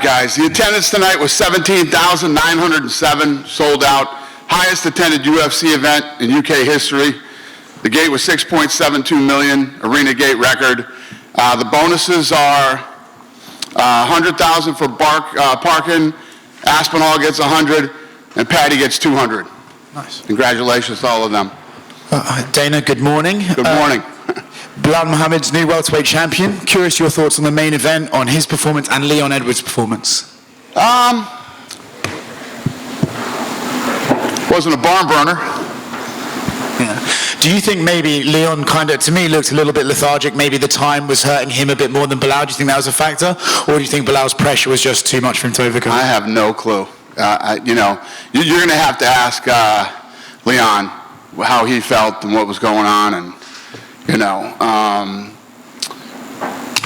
guys. The attendance tonight was 17,907, sold out. Highest attended UFC event in UK history. The gate was 6.72 million, arena gate record. The bonuses are 100,000 for parking. Aspinall gets 100, and Patty gets 200. Nice. Congratulations to all of them. Dana, good morning. Good morning. Bilal Muhammad's new welterweight champion. Curious your thoughts on the main event, on his performance and Leon Edwards' performance. Wasn't a barn burner. Yeah. Do you think maybe Leon kind of, to me, looked a little bit lethargic? Maybe the time was hurting him a bit more than Bilal. Do you think that was a factor? Or do you think Bilal's pressure was just too much for him to overcome? I have no clue. You're going to have to ask Leon how he felt and what was going on. And,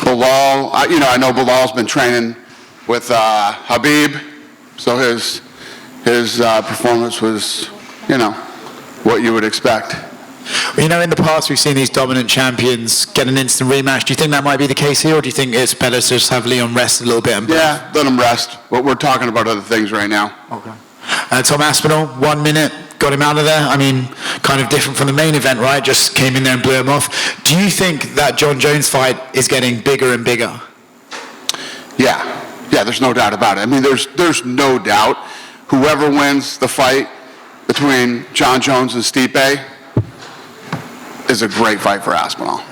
Bilal, I know Bilal's been training with Habib, so his performance was, what you would expect. Well, in the past we've seen these dominant champions get an instant rematch. Do you think that might be the case here, or do you think it's better to just have Leon rest a little bit? Yeah, let him rest. But we're talking about other things right now. Okay. Tom Aspinall, 1 minute, got him out of there. Kind of different from the main event, right? Just came in there and blew him off. Do you think that John Jones fight is getting bigger and bigger? Yeah, there's no doubt about it. There's no doubt. Whoever wins the fight between John Jones and Stipe is a great fight for Aspinall.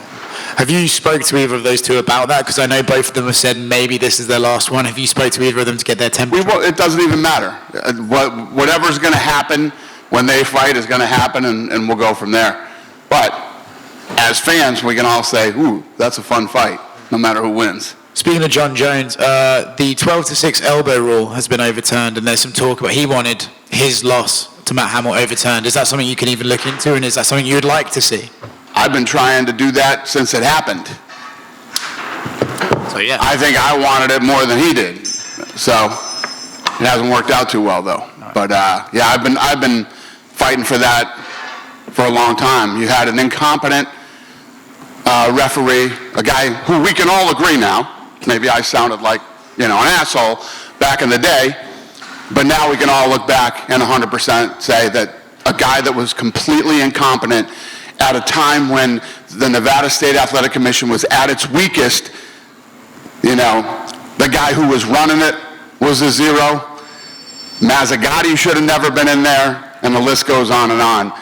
Have you spoke to either of those two about that? Because I know both of them have said maybe this is their last one. Have you spoke to either of them to get their temperature? It doesn't even matter. Whatever's going to happen when they fight is going to happen, and we'll go from there. But as fans, we can all say, ooh, that's a fun fight, no matter who wins. Speaking of John Jones, the 12-6 elbow rule has been overturned, and there's some talk about he wanted his loss to Matt Hamill overturned. Is that something you can even look into, and is that something you would like to see? I've been trying to do that since it happened. So yeah. I think I wanted it more than he did. So it hasn't worked out too well though. Right. But I've been fighting for that for a long time. You had an incompetent referee, a guy who we can all agree now. Maybe I sounded like an asshole back in the day, but now we can all look back and 100% say that a guy that was completely incompetent at a time when the Nevada State Athletic Commission was at its weakest, the guy who was running it was a zero. Mazzagatti should have never been in there, and the list goes on and on.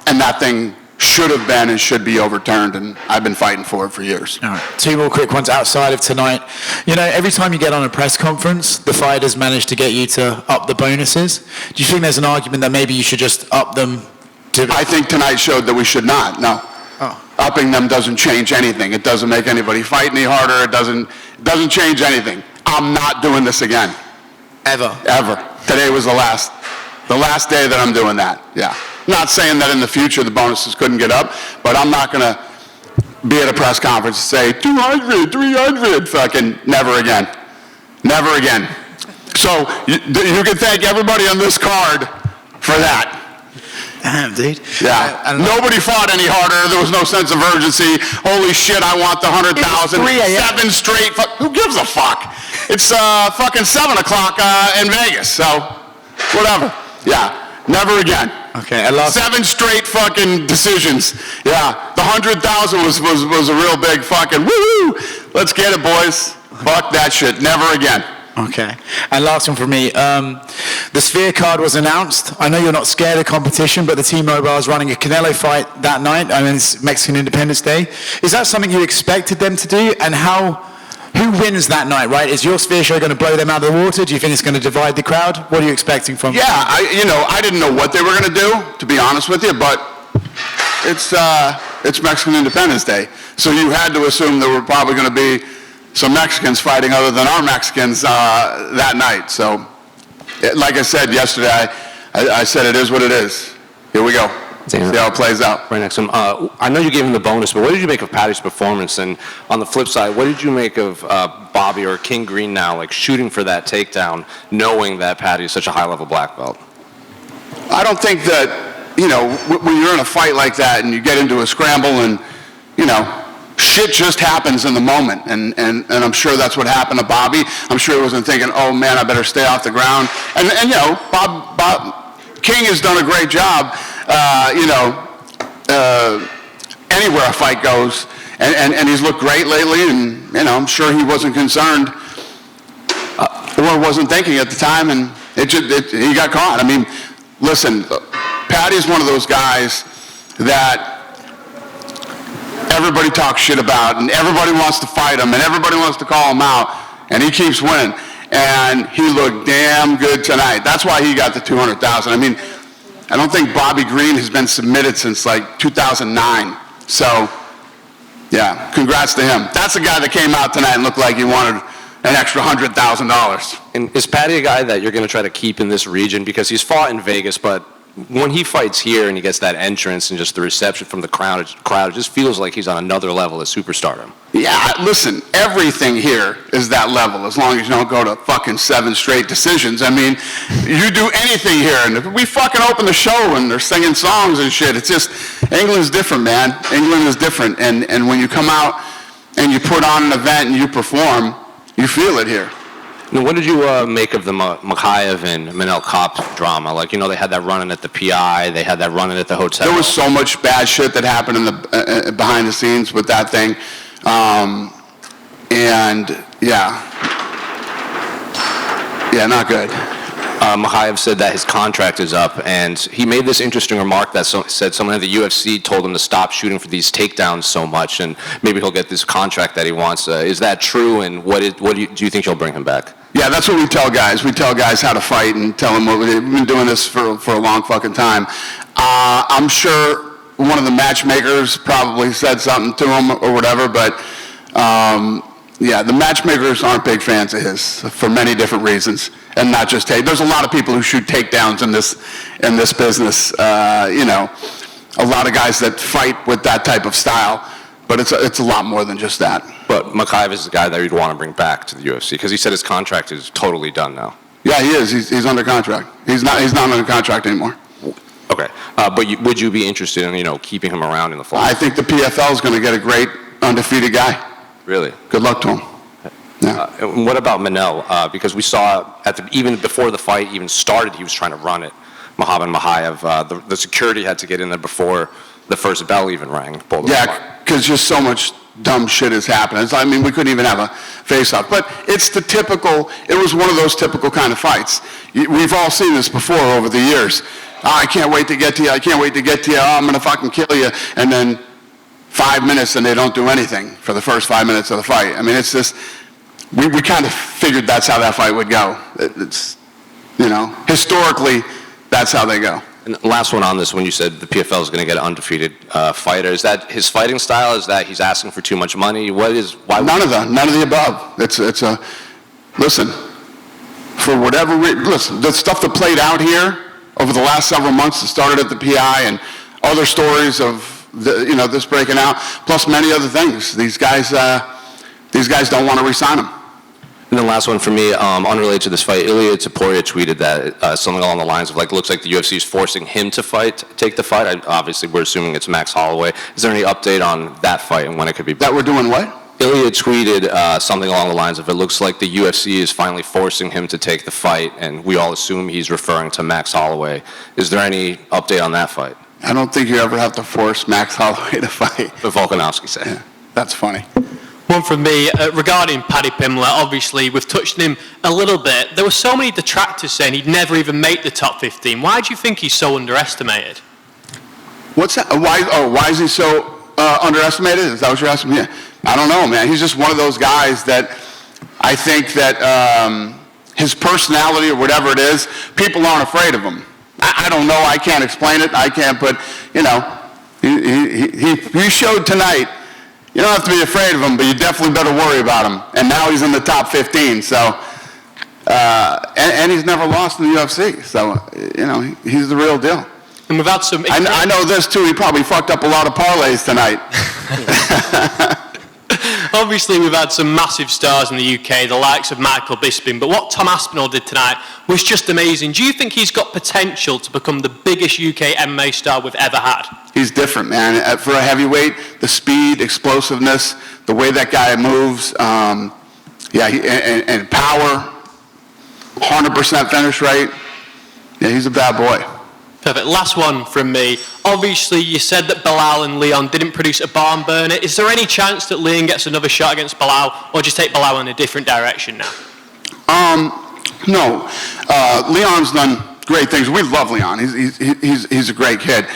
And that thing should have been and should be overturned, and I've been fighting for it for years. All right. Two more quick ones outside of tonight. Every time you get on a press conference, the fighters manage to get you to up the bonuses. Do you think there's an argument that maybe you should just up them? I think tonight showed that we should not, no. Oh. Upping them doesn't change anything. It doesn't make anybody fight any harder. It doesn't change anything. I'm not doing this again. Ever? Today was the last day that I'm doing that, yeah. Not saying that in the future the bonuses couldn't get up, but I'm not going to be at a press conference and say 200, 300, fucking never again. Never again. So you can thank everybody on this card for that. Damn, dude. Yeah. Nobody fought any harder. There was no sense of urgency. Holy shit, I want the 100,000. 7 straight. Who gives a fuck? It's fucking 7 o'clock in Vegas, so whatever. Yeah. Never again. Okay. 7 straight fucking decisions. Yeah. The 100,000 was a real big fucking woo-hoo. Let's get it, boys. Fuck that shit. Never again. Okay. And last one from me. The Sphere card was announced. I know you're not scared of competition, but the T-Mobile is running a Canelo fight that night. It's Mexican Independence Day. Is that something you expected them to do? And who wins that night, right? Is your Sphere show going to blow them out of the water? Do you think it's going to divide the crowd? What are you expecting from them? Yeah, I didn't know what they were going to do, to be honest with you, but it's Mexican Independence Day. So you had to assume there were probably going to be some Mexicans fighting other than our Mexicans that night. So, like I said yesterday, I said it is what it is. Here we go. Dana, see how it plays out. Right next to him. I know you gave him the bonus, but what did you make of Patty's performance? And on the flip side, what did you make of Bobby or King Green now, shooting for that takedown, knowing that Patty is such a high-level black belt? I don't think that, when you're in a fight like that and you get into a scramble and, shit just happens in the moment, and I'm sure that's what happened to Bobby. I'm sure he wasn't thinking, oh man, I better stay off the ground. And you know, Bob King has done a great job, anywhere a fight goes, and he's looked great lately, and you know, I'm sure he wasn't concerned or wasn't thinking at the time, and he got caught. I mean, listen, Patty's one of those guys that everybody talks shit about, and everybody wants to fight him, and everybody wants to call him out, and he keeps winning. And he looked damn good tonight. That's why he got the $200,000. I mean, I don't think Bobby Green has been submitted since like 2009. So, yeah, congrats to him. That's the guy that came out tonight and looked like he wanted an extra $100,000. And is Patty a guy that you're going to try to keep in this region? Because he's fought in Vegas, but when he fights here and he gets that entrance and just the reception from the crowd, it just feels like he's on another level of superstardom. Yeah, listen, everything here is that level, as long as you don't go to fucking 7 straight decisions. I mean, you do anything here, and we fucking open the show and they're singing songs and shit. It's just, England's different, man. England is different, and when you come out and you put on an event and you perform, you feel it here. Now, what did you make of the Mokaev and Manel Kopp drama? Like, you know, they had that run-in at the PI, they had that run-in at the hotel. There was so much bad shit that happened in the behind the scenes with that thing, and yeah, not good. Mokaev said that his contract is up, and he made this interesting remark that said someone at the UFC told him to stop shooting for these takedowns so much, and maybe he'll get this contract that he wants. Is that true, and do you think he'll bring him back? Yeah, that's what we tell guys. We tell guys how to fight and tell them we've been doing this for a long fucking time. I'm sure one of the matchmakers probably said something to him or whatever, but yeah, the matchmakers aren't big fans of his for many different reasons, and not just take. There's a lot of people who shoot takedowns in this business. You know, a lot of guys that fight with that type of style, but it's a lot more than just that. But Mokaev is the guy that you'd want to bring back to the UFC because he said his contract is totally done now. Yeah, he is. He's under contract. He's not under contract anymore. Okay, but would you be interested in keeping him around in the fall? I think the PFL is going to get a great undefeated guy. Really? Good luck to him. Yeah. And what about Manel? Because we saw even before the fight even started, he was trying to run it. Muhammad Mokaev, the security had to get in there before the first bell even rang. Yeah, because just so much dumb shit is happening. I mean, we couldn't even have a face-off. But it was one of those typical kind of fights. We've all seen this before over the years. Oh, I can't wait to get to you. I can't wait to get to you. Oh, I'm going to fucking kill you. And then 5 minutes and they don't do anything for the first 5 minutes of the fight. I mean, it's just, we kind of figured that's how that fight would go. It's, historically, that's how they go. And the last one on this, when you said the PFL is going to get an undefeated fighter, is that his fighting style? Is that he's asking for too much money? None of the above. Listen, for whatever reason, listen, the stuff that played out here over the last several months that started at the PI and other stories of this breaking out, plus many other things. These guys don't want to re-sign him. And then last one for me, unrelated to this fight, Ilya Topuria tweeted that something along the lines of looks like the UFC is forcing him to take the fight. Obviously, we're assuming it's Max Holloway. Is there any update on that fight and when it could be? That we're doing what? Ilya tweeted something along the lines of it looks like the UFC is finally forcing him to take the fight, and we all assume he's referring to Max Holloway. Is there any update on that fight? I don't think you ever have to force Max Holloway to fight. But Volkanovski said. Yeah, that's funny. One from me, regarding Paddy Pimblett, obviously we've touched on him a little bit. There were so many detractors saying he'd never even make the top 15. Why do you think he's so underestimated? What's that? Why is he so underestimated? Is that what you're asking me? Yeah. I don't know, man. He's just one of those guys that I think that his personality or whatever it is, people aren't afraid of him. I don't know. I can't explain it. I can't, but, he showed tonight. You don't have to be afraid of him, but you definitely better worry about him. And now he's in the top 15, so, and he's never lost in the UFC. So, he's the real deal. And we've had some... I know this, too. He probably fucked up a lot of parlays tonight. Obviously, we've had some massive stars in the UK, the likes of Michael Bisping, but what Tom Aspinall did tonight was just amazing. Do you think he's got potential to become the biggest UK MMA star we've ever had? He's different, man. For a heavyweight, the speed, explosiveness, the way that guy moves, and power, 100% finish rate. Yeah, he's a bad boy. Perfect. Last one from me. Obviously, you said that Belal and Leon didn't produce a barn burner. Is there any chance that Leon gets another shot against Belal, or just take Belal in a different direction now? No. Leon's done great things. We love Leon. He's a great kid.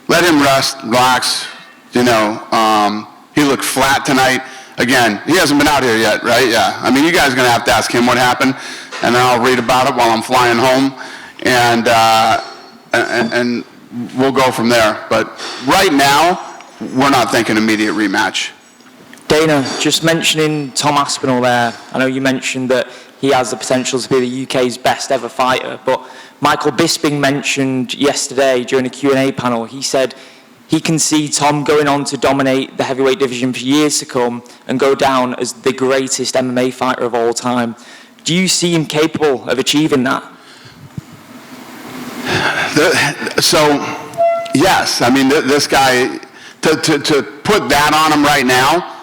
Let him rest, relax. He looked flat tonight. Again, he hasn't been out here yet, right? Yeah. I mean, you guys are going to have to ask him what happened, and then I'll read about it while I'm flying home. And we'll go from there. But right now, we're not thinking immediate rematch. Dana, just mentioning Tom Aspinall there, I know you mentioned that he has the potential to be the UK's best ever fighter, but Michael Bisping mentioned yesterday during a Q&A panel, he said he can see Tom going on to dominate the heavyweight division for years to come and go down as the greatest MMA fighter of all time. Do you see him capable of achieving that? Yes, I mean, this guy, to put that on him right now,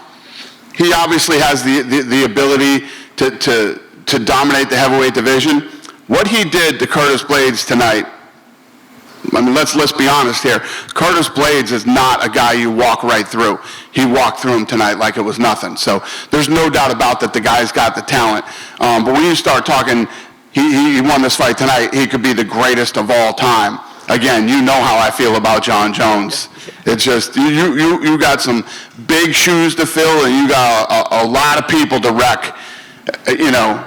he obviously has the ability to dominate the heavyweight division. What he did to Curtis Blaydes tonight, I mean, let's be honest here. Curtis Blaydes is not a guy you walk right through. He walked through him tonight like it was nothing. So there's no doubt about that the guy's got the talent. But when you start talking, he won this fight tonight, he could be the greatest of all time. Again, you know how I feel about John Jones. It's just, you got some big shoes to fill, and you got a lot of people to wreck,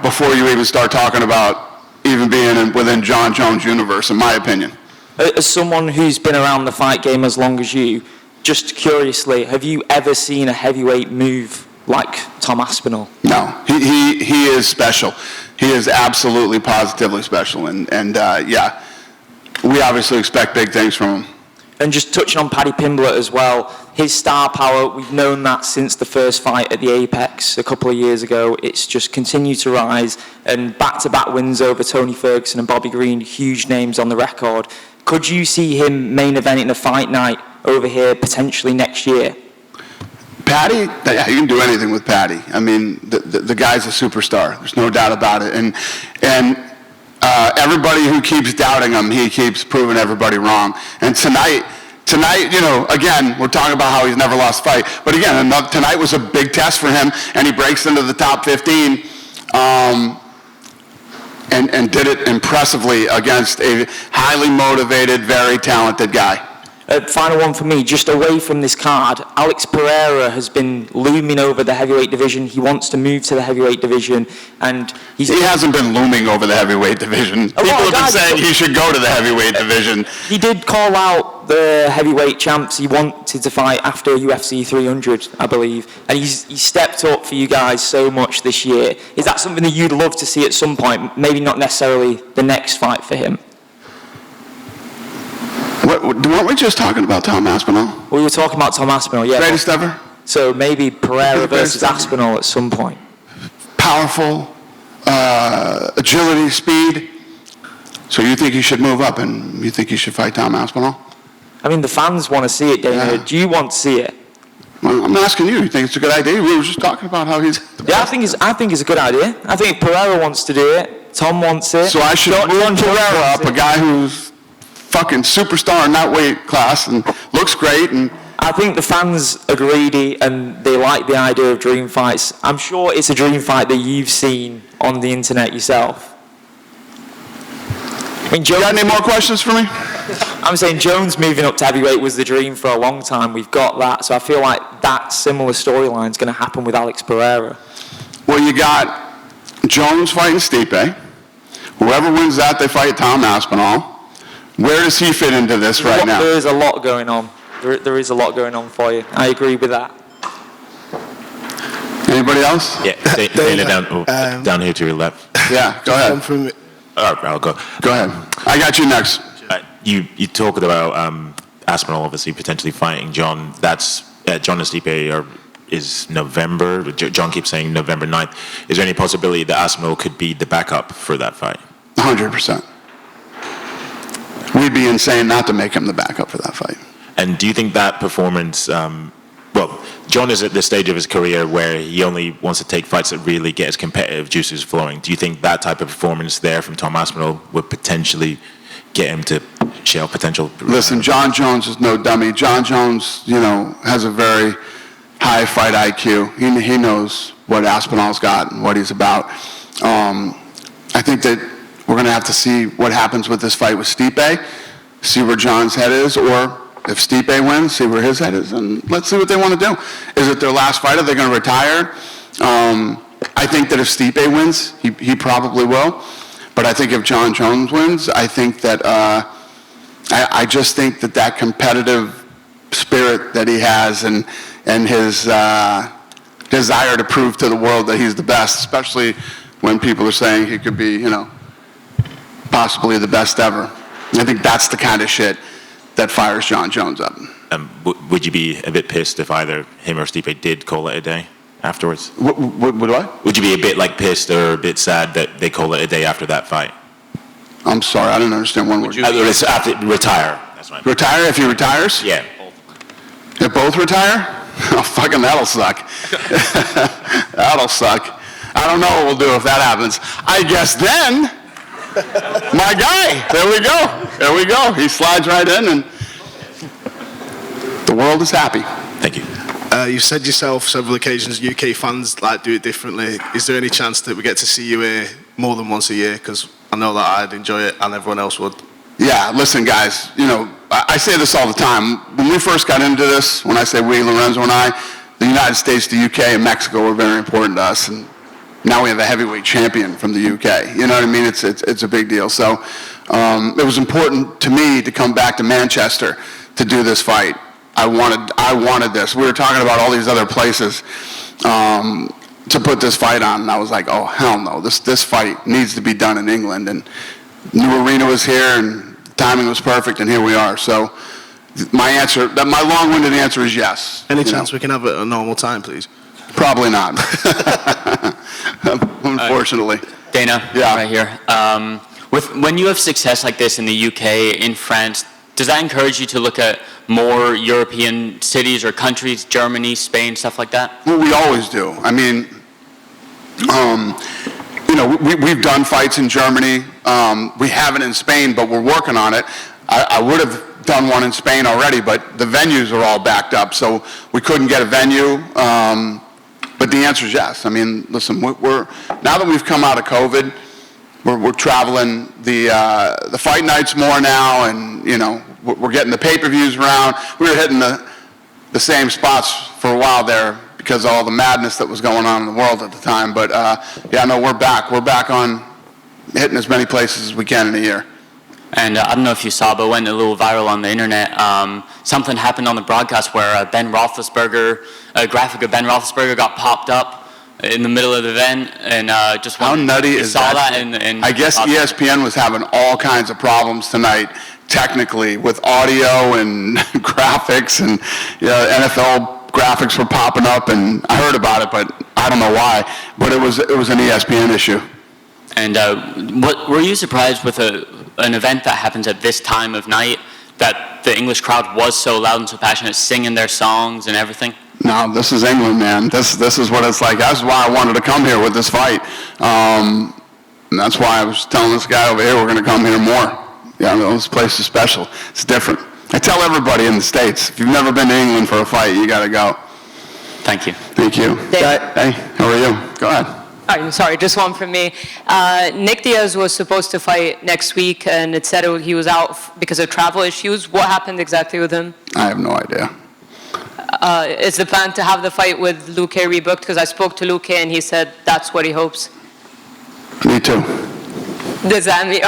before you even start talking about even being within John Jones' universe, in my opinion. As someone who's been around the fight game as long as you, just curiously, have you ever seen a heavyweight move like Tom Aspinall? No, he is special. He is absolutely, positively special, and we obviously expect big things from him. And just touching on Paddy Pimblett as well, his star power, we've known that since the first fight at the Apex a couple of years ago. It's just continued to rise, and back-to-back wins over Tony Ferguson and Bobby Green, huge names on the record. Could you see him main eventing a fight night over here potentially next year? Paddy, yeah, you can do anything with Paddy. I mean, the guy's a superstar. There's no doubt about it. And everybody who keeps doubting him, he keeps proving everybody wrong. And tonight, again, we're talking about how he's never lost a fight. But again, tonight was a big test for him, and he breaks into the top 15 and did it impressively against a highly motivated, very talented guy. Final one for me, just away from this card, Alex Pereira has been looming over the heavyweight division. He wants to move to the heavyweight division, and he hasn't been looming over the heavyweight division. People have been saying he should go to the heavyweight division. He did call out the heavyweight champs he wanted to fight after UFC 300, I believe, and he stepped up for you guys so much this year. Is that something that you'd love to see at some point? Maybe not necessarily the next fight for him. Weren't we just talking about Tom Aspinall? We were talking about Tom Aspinall, yeah. Greatest ever? So maybe Pereira versus Aspinall at some point. Powerful, agility, speed. So you think he should move up, and you think he should fight Tom Aspinall? I mean, the fans want to see it, Dana. Yeah. Do you want to see it? Well, I'm asking you. You think it's a good idea? We were just talking about how he's... Yeah, I think it's a good idea. I think if Pereira wants to do it, Tom wants it. So I should move Pereira up, a guy who's fucking superstar in that weight class and looks great. And I think the fans are greedy and they like the idea of dream fights. I'm sure it's a dream fight that you've seen on the internet yourself. I mean, you got any more questions for me? I'm saying Jones moving up to heavyweight was the dream for a long time. We've got that. So I feel like that similar storyline is going to happen with Alex Pereira. Well, you got Jones fighting Stipe. Whoever wins that, they fight Tom Aspinall. Where does he fit into this right now? There is a lot going on. There is a lot going on for you. I agree with that. Anybody else? Yeah, Dana down here to your left. Yeah, go ahead. All right, I'll go. Go ahead. I got you next. You talked about Aspinall obviously potentially fighting John. That's John and Stipe are is November. John keeps saying November 9th. Is there any possibility that Aspinall could be the backup for that fight? 100%. We'd be insane not to make him the backup for that fight. And do you think that performance, well, John is at the stage of his career where he only wants to take fights that really get his competitive juices flowing. Do you think that type of performance there from Tom Aspinall would potentially get him to shell potential? Listen, John Jones is no dummy. John Jones, has a very high fight IQ. He knows what Aspinall's got and what he's about. I think that we're going to have to see what happens with this fight with Stipe, see where John's head is, or if Stipe wins, see where his head is, and let's see what they want to do. Is it their last fight? Are they going to retire? I think that if Stipe wins, he probably will. But I think if John Jones wins, I think that I just think that competitive spirit that he has and his desire to prove to the world that he's the best, especially when people are saying he could be, possibly the best ever. I think that's the kind of shit that fires John Jones up. Would you be a bit pissed if either him or Stipe did call it a day afterwards? What? Would you be a bit pissed or a bit sad that they call it a day after that fight? I'm sorry, I didn't understand one word. It's after retire. That's right. Retire if he retires? Yeah. If both retire? Oh, fucking that'll suck. That'll suck. I don't know what we'll do if that happens. I guess then, my guy, there we go. He slides right in and the world is happy. Thank you. You've said yourself several occasions UK fans do it differently. Is there any chance that we get to see you here more than once a year? Because I know that I'd enjoy it and everyone else would. Yeah, listen, guys, I say this all the time. When we first got into this, when I say we, Lorenzo and I, the United States, the UK, and Mexico were very important to us. And now we have a heavyweight champion from the UK. You know what I mean? It's a big deal. So it was important to me to come back to Manchester to do this fight. I wanted this. We were talking about all these other places to put this fight on, and I was like, oh, hell no. This fight needs to be done in England. And new arena was here, and timing was perfect, and here we are. So my long-winded answer is yes. Any chance we can have it at a normal time, please? Probably not. Unfortunately. Dana, Yeah. right here. When you have success like this in the UK, in France, does that encourage you to look at more European cities or countries, Germany, Spain, stuff like that? Well, we always do. I mean, we've done fights in Germany. We haven't in Spain, but we're working on it. I would have done one in Spain already, but the venues are all backed up, so we couldn't get a venue. But the answer is yes. I mean, listen, we're now that we've come out of COVID, we're traveling the fight nights more now, and we're getting the pay-per-views around. We were hitting the same spots for a while there because of all the madness that was going on in the world at the time. But we're back. We're back on hitting as many places as we can in a year. And I don't know if you saw, but it went a little viral on the internet. Something happened on the broadcast where Ben Roethlisberger, a graphic of Ben Roethlisberger got popped up in the middle of the event, and just how nutty is saw that? And I guess ESPN was having all kinds of problems tonight, technically, with audio and graphics, and NFL graphics were popping up, and I heard about it, but I don't know why. But it was an ESPN issue. And what were you surprised with an event that happens at this time of night, that the English crowd was so loud and so passionate, singing their songs and everything? No, this is England, man. This is what it's like. That's why I wanted to come here with this fight. And that's why I was telling this guy over here we're going to come here more. This place is special. It's different. I tell everybody in the States, if you've never been to England for a fight, you got to go. Thank you. Thank you. Hey, how are you? Go ahead. I'm sorry, just one from me. Nick Diaz was supposed to fight next week, and it said he was out because of travel issues. What happened exactly with him? I have no idea. Is the plan to have the fight with Luke rebooked? Because I spoke to Luke and he said that's what he hopes. Me too. Does that mean,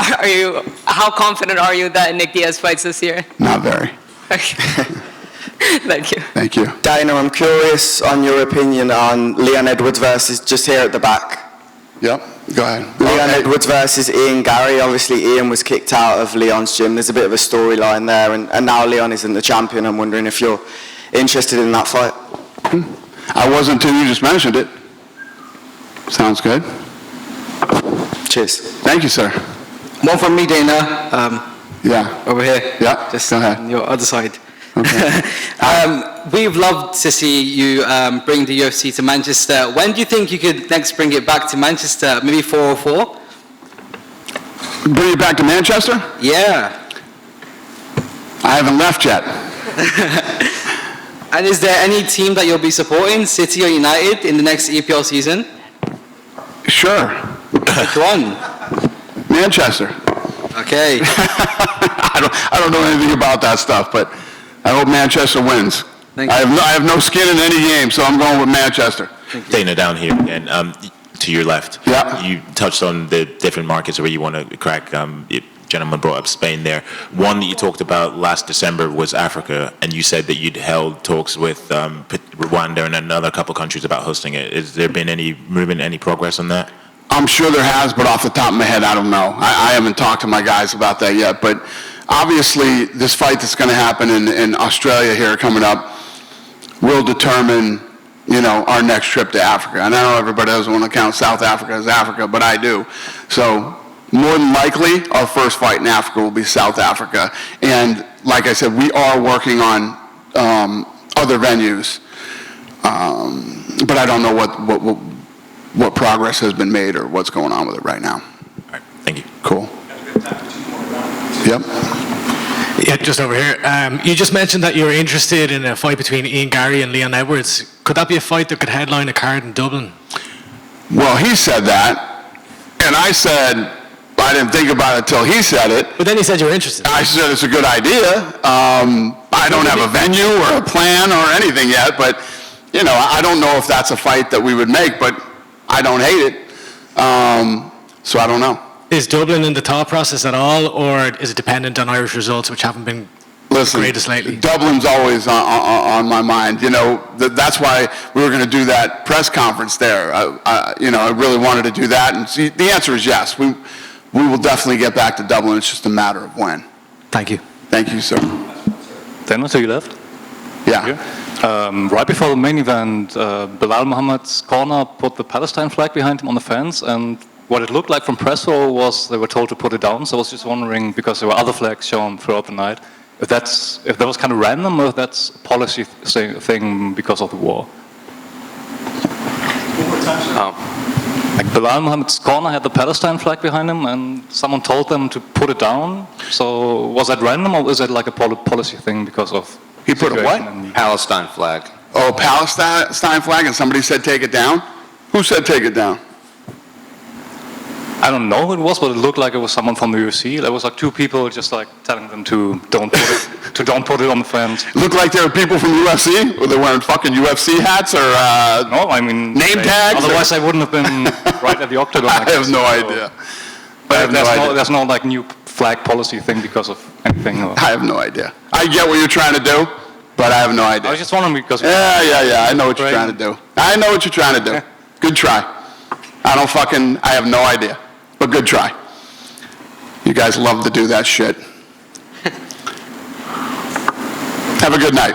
how confident are you that Nick Diaz fights this year? Not very. Thank you. Thank you. Dana, I'm curious on your opinion on Leon Edwards versus, just here at the back. Yep, go ahead. Leon Edwards versus Ian Gary. Obviously, Ian was kicked out of Leon's gym. There's a bit of a storyline there, and now Leon isn't the champion. I'm wondering if you're interested in that fight. I wasn't until you just mentioned it. Sounds good. Cheers. Thank you, sir. One from me, Dana. Yeah. Over here. Yeah, Just go ahead. on your other side. Okay. We've loved to see you bring the UFC to Manchester. When do you think you could next bring it back to Manchester? Maybe 404? Bring it back to Manchester? Yeah. I haven't left yet. And is there any team that you'll be supporting, City or United, in the next EPL season? Sure. Which one? Manchester. Okay. I don't know anything about that stuff, but I hope Manchester wins. Thank you. I have no skin in any game, so I'm going with Manchester. Dana, down here again, to your left. Yeah. You touched on the different markets where you want to crack. Gentleman brought up Spain there. One that you talked about last December was Africa, and you said that you'd held talks with Rwanda and another couple countries about hosting it. Has there been any movement, any progress on that? I'm sure there has, but off the top of my head, I don't know. I haven't talked to my guys about that yet, but obviously this fight that's going to happen in Australia here coming up will determine, our next trip to Africa. And I know everybody doesn't want to count South Africa as Africa, but I do. So more than likely, our first fight in Africa will be South Africa. And like I said, we are working on other venues, but I don't know what progress has been made or what's going on with it right now. All right, thank you. Cool. Yep. Yeah, just over here. You just mentioned that you were interested in a fight between Ian Gary and Leon Edwards. Could that be a fight that could headline a card in Dublin? Well, he said that, and I said I didn't think about it until he said it. But then he said you were interested. I said it's a good idea. I don't have a venue or a plan or anything yet, but I don't know if that's a fight that we would make, but I don't hate it. So I don't know. Is Dublin in the thought process at all, or is it dependent on Irish results, which haven't been the greatest lately? Dublin's always on my mind. That's why we were going to do that press conference there. I really wanted to do that, and see, the answer is yes. We will definitely get back to Dublin. It's just a matter of when. Thank you. Thank you, sir. Then to your left. Yeah. Right before the main event, Bilal Muhammad's corner put the Palestine flag behind him on the fence, and what it looked like from press row was they were told to put it down. So I was just wondering, because there were other flags shown throughout the night, if that was kind of random, or if that's a policy thing because of the war. Like Bilal Muhammad's corner had the Palestine flag behind him, and someone told them to put it down. So was that random, or is it like a policy thing because of? He put a what? Palestine flag. Oh, Palestine flag, and somebody said take it down? Who said take it down? I don't know who it was, but it looked like it was someone from the UFC. There was like two people just like telling them to don't put it on the fence. It looked like there were people from UFC? Were they wearing fucking UFC hats or no, I mean name tags? Otherwise, I wouldn't have been right at the octagon. I have no idea. There's no like new flag policy thing because of anything. I have no idea. I get what you're trying to do, but I have no idea. I was just wondering because. Yeah. I know what you're trying to do. I know what you're trying to do. Yeah. Good try. I have no idea. But good try. You guys love to do that shit. Have a good night.